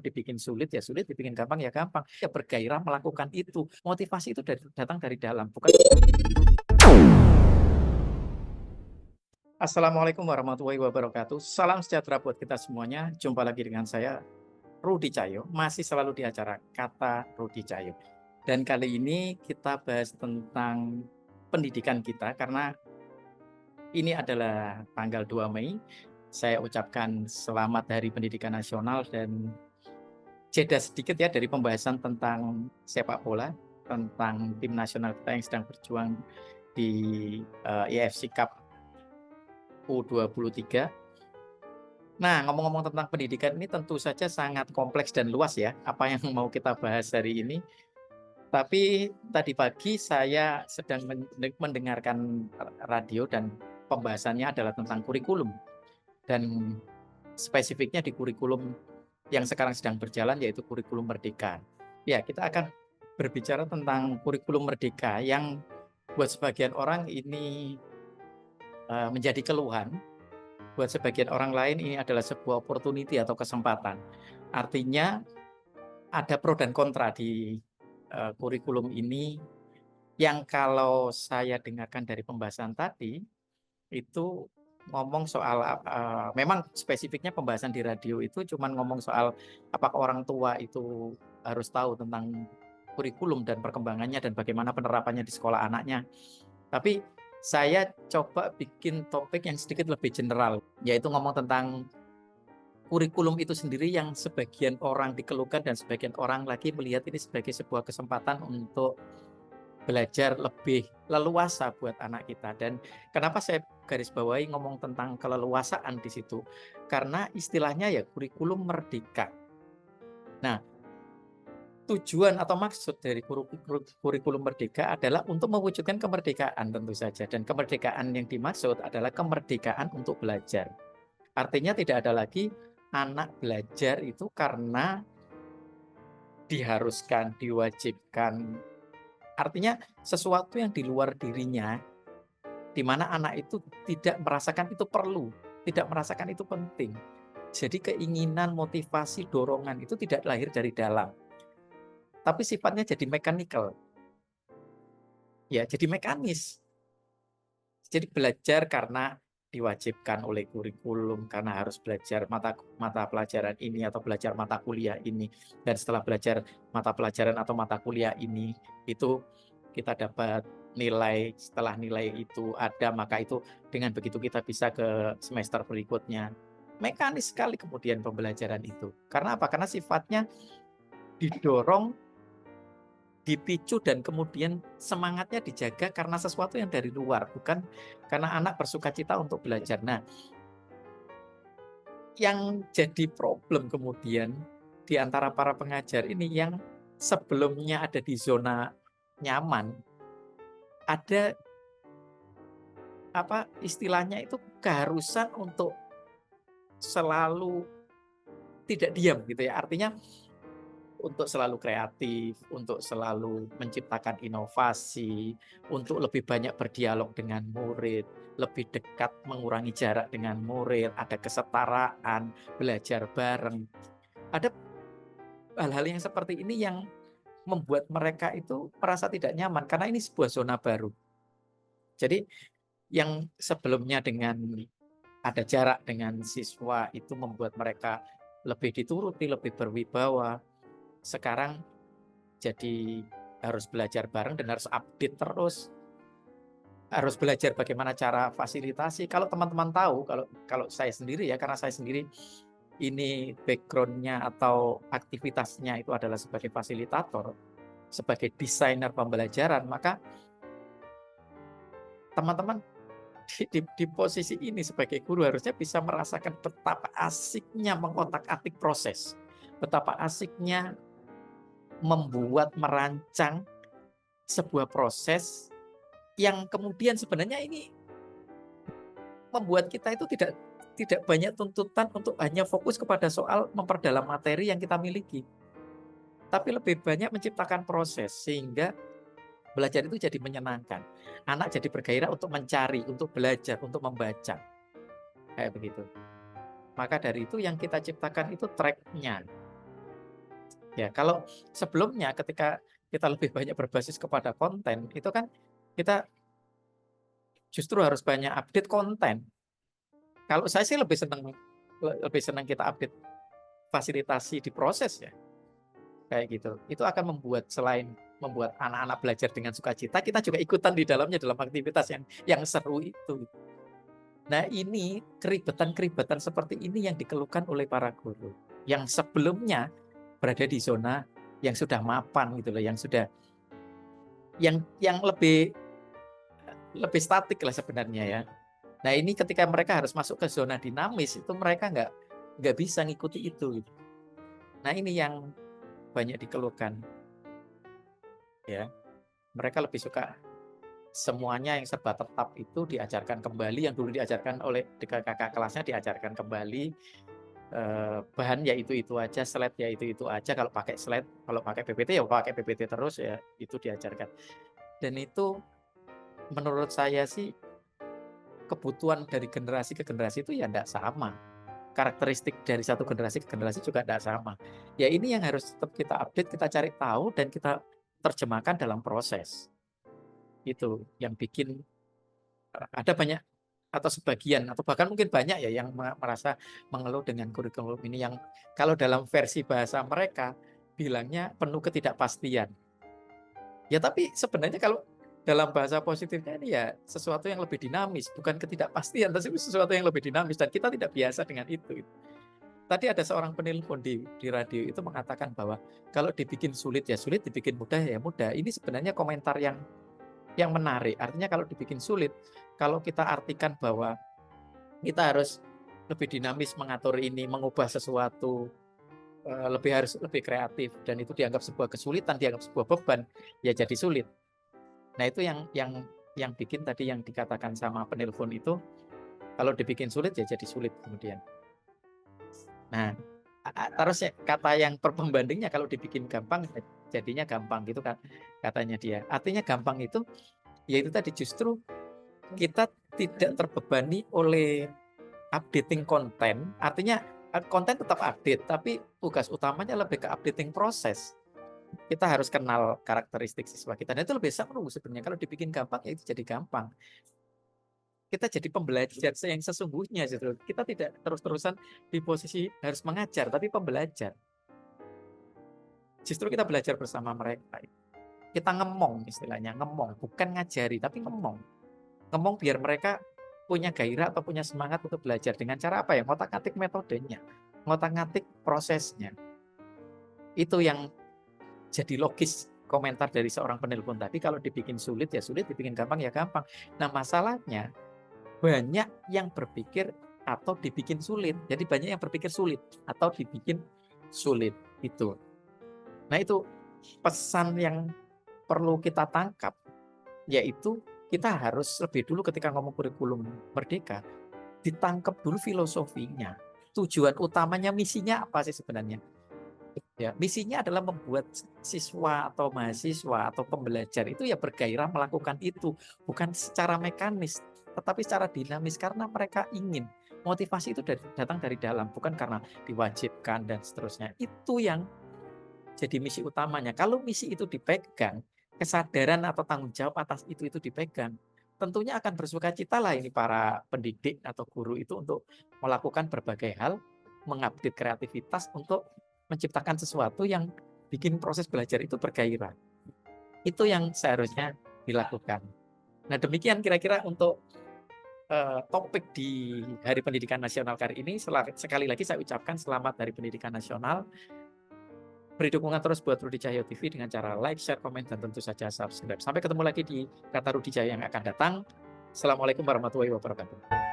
Dibikin sulit ya sulit, dibikin gampang ya gampang. Ya bergairah melakukan itu. Motivasi itu datang dari dalam, bukan. Assalamualaikum warahmatullahi wabarakatuh. Salam sejahtera buat kita semuanya. Jumpa lagi dengan saya, Rudi Cahyo. Masih selalu di acara Kata Rudi Cahyo. Dan kali ini kita bahas tentang pendidikan kita, karena ini adalah tanggal 2 Mei. Saya ucapkan selamat Hari Pendidikan Nasional dan jeda sedikit ya dari pembahasan tentang sepak bola, tentang tim nasional kita yang sedang berjuang di AFC Cup U23. Nah, ngomong-ngomong tentang pendidikan ini tentu saja sangat kompleks dan luas ya, apa yang mau kita bahas hari ini. Tapi tadi pagi saya sedang mendengarkan radio dan pembahasannya adalah tentang kurikulum. Dan spesifiknya di kurikulum yang sekarang sedang berjalan, yaitu kurikulum Merdeka. Ya, kita akan berbicara tentang kurikulum Merdeka yang buat sebagian orang ini menjadi keluhan, buat sebagian orang lain ini adalah sebuah opportunity atau kesempatan. Artinya ada pro dan kontra di kurikulum ini, yang kalau saya dengarkan dari pembahasan tadi, itu ngomong soal memang spesifiknya pembahasan di radio itu cuman ngomong soal apakah orang tua itu harus tahu tentang kurikulum dan perkembangannya dan bagaimana penerapannya di sekolah anaknya. Tapi saya coba bikin topik yang sedikit lebih general, yaitu ngomong tentang kurikulum itu sendiri yang sebagian orang dikeluhkan dan sebagian orang lagi melihat ini sebagai sebuah kesempatan untuk belajar lebih leluasa buat anak kita. Dan kenapa saya garis bawahi ngomong tentang keleluasaan di situ? Karena istilahnya ya kurikulum merdeka. Nah, tujuan atau maksud dari kurikulum merdeka adalah untuk mewujudkan kemerdekaan tentu saja. Dan kemerdekaan yang dimaksud adalah kemerdekaan untuk belajar. Artinya tidak ada lagi anak belajar itu karena diharuskan, diwajibkan. Artinya sesuatu yang di luar dirinya, di mana anak itu tidak merasakan itu perlu, tidak merasakan itu penting. Jadi keinginan, motivasi, dorongan itu tidak lahir dari dalam, tapi sifatnya jadi mechanical. Ya, jadi mekanis. Jadi belajar karena diwajibkan oleh kurikulum, karena harus belajar mata pelajaran ini atau belajar mata kuliah ini. Dan setelah belajar mata pelajaran atau mata kuliah ini, itu kita dapat nilai. Setelah nilai itu ada, maka itu dengan begitu kita bisa ke semester berikutnya. Mekanis sekali kemudian pembelajaran itu. Karena apa? Karena sifatnya didorong, dipicu, dan kemudian semangatnya dijaga karena sesuatu yang dari luar, bukan karena anak bersukacita untuk belajar. Nah, yang jadi problem kemudian di antara para pengajar ini yang sebelumnya ada di zona nyaman, ada apa istilahnya itu keharusan untuk selalu tidak diam gitu ya. Artinya untuk selalu kreatif, untuk selalu menciptakan inovasi, untuk lebih banyak berdialog dengan murid, lebih dekat mengurangi jarak dengan murid, ada kesetaraan, belajar bareng. Ada hal-hal yang seperti ini yang membuat mereka itu merasa tidak nyaman karena ini sebuah zona baru. Jadi yang sebelumnya dengan ada jarak dengan siswa itu membuat mereka lebih dituruti, lebih berwibawa. Sekarang jadi harus belajar bareng dan harus update terus. Harus belajar bagaimana cara fasilitasi. Kalau teman-teman tahu, kalau saya sendiri ya, karena saya sendiri ini background-nya atau aktivitasnya itu adalah sebagai fasilitator, sebagai desainer pembelajaran, maka teman-teman di posisi ini sebagai guru harusnya bisa merasakan betapa asiknya mengotak-atik proses, betapa asiknya membuat, merancang sebuah proses yang kemudian sebenarnya ini membuat kita itu tidak banyak tuntutan untuk hanya fokus kepada soal memperdalam materi yang kita miliki, tapi lebih banyak menciptakan proses sehingga belajar itu jadi menyenangkan. Anak jadi bergairah untuk mencari, untuk belajar, untuk membaca. Kayak begitu. Maka dari itu yang kita ciptakan itu track-nya. Ya, kalau sebelumnya ketika kita lebih banyak berbasis kepada konten, itu kan kita justru harus banyak update konten. Kalau saya sih lebih senang kita update fasilitasi di proses ya, kayak gitu. Itu akan membuat selain membuat anak-anak belajar dengan sukacita, kita juga ikutan di dalamnya dalam aktivitas yang seru itu. Nah, ini keribetan-keribetan seperti ini yang dikeluhkan oleh para guru yang sebelumnya berada di zona yang sudah mapan gitu loh, yang sudah yang lebih statik lah sebenarnya ya. Nah, ini ketika mereka harus masuk ke zona dinamis itu mereka nggak bisa ngikuti itu gitu. Nah, ini yang banyak dikeluhkan ya. Mereka lebih suka semuanya yang serba tetap itu diajarkan kembali, yang dulu diajarkan oleh kakak kelasnya diajarkan kembali, bahan ya itu aja, slide ya itu aja, kalau pakai slide, kalau pakai PPT ya pakai PPT terus ya, itu diajarkan. Dan itu menurut saya sih kebutuhan dari generasi ke generasi itu ya enggak sama. Karakteristik dari satu generasi ke generasi juga enggak sama. Ya ini yang harus tetap kita update, kita cari tahu dan kita terjemahkan dalam proses. Itu yang bikin ada banyak atau sebagian atau bahkan mungkin banyak ya yang merasa mengeluh dengan kurikulum ini yang kalau dalam versi bahasa mereka bilangnya penuh ketidakpastian. Ya tapi sebenarnya kalau dalam bahasa positifnya ini ya sesuatu yang lebih dinamis, bukan ketidakpastian, tapi sesuatu yang lebih dinamis dan kita tidak biasa dengan itu. Tadi ada seorang penelpon di radio itu mengatakan bahwa kalau dibikin sulit ya sulit, dibikin mudah ya mudah. Ini sebenarnya komentar yang menarik. Artinya kalau dibikin sulit, kalau kita artikan bahwa kita harus lebih dinamis mengatur ini, mengubah sesuatu, harus lebih kreatif dan itu dianggap sebuah kesulitan, dianggap sebuah beban, ya jadi sulit. Nah, itu yang bikin tadi yang dikatakan sama penelpon itu, kalau dibikin sulit ya jadi sulit kemudian. Nah, terus ya, kata yang pembandingnya kalau dibikin gampang jadinya gampang gitu kan katanya dia. Artinya gampang itu yaitu tadi justru kita tidak terbebani oleh updating konten, artinya konten tetap update, tapi tugas utamanya lebih ke updating proses. Kita harus kenal karakteristik siswa kita. Dan itu lebih seru sebenarnya. Kalau dibikin gampang ya itu jadi gampang. Kita jadi pembelajar yang sesungguhnya gitu. Kita tidak terus-terusan di posisi harus mengajar, tapi pembelajar. Justru kita belajar bersama mereka. Kita ngemong istilahnya, ngemong, bukan ngajari tapi ngemong. Ngomong biar mereka punya gairah atau punya semangat untuk belajar dengan cara apa ya? Ngotak-ngatik metodenya, ngotak-ngatik prosesnya. Itu yang jadi logis komentar dari seorang penelpon tadi, kalau dibikin sulit ya sulit, dibikin gampang ya gampang. Nah, masalahnya banyak yang berpikir atau dibikin sulit. Jadi banyak yang berpikir sulit atau dibikin sulit itu. Nah, itu pesan yang perlu kita tangkap, yaitu kita harus lebih dulu ketika ngomong kurikulum merdeka, ditangkap dulu filosofinya. Tujuan utamanya, misinya apa sih sebenarnya? Ya, misinya adalah membuat siswa atau mahasiswa atau pembelajar itu ya bergairah melakukan itu, bukan secara mekanis, tetapi secara dinamis karena mereka ingin. Motivasi itu datang dari dalam, bukan karena diwajibkan dan seterusnya. Itu yang jadi misi utamanya. Kalau misi itu dipegang, kesadaran atau tanggung jawab atas itu dipegang, tentunya akan bersukacita lah ini para pendidik atau guru itu untuk melakukan berbagai hal, mengupdate kreativitas untuk menciptakan sesuatu yang bikin proses belajar itu bergairah. Itu yang seharusnya dilakukan. Nah, demikian kira-kira untuk topik di Hari Pendidikan Nasional kali ini. Sekali lagi saya ucapkan selamat Hari Pendidikan Nasional. Beri dukungan terus buat Rudi Cahyo TV dengan cara like, share, komen, dan tentu saja subscribe. Sampai ketemu lagi di Kata Rudi Cahyo yang akan datang. Assalamualaikum warahmatullahi wabarakatuh.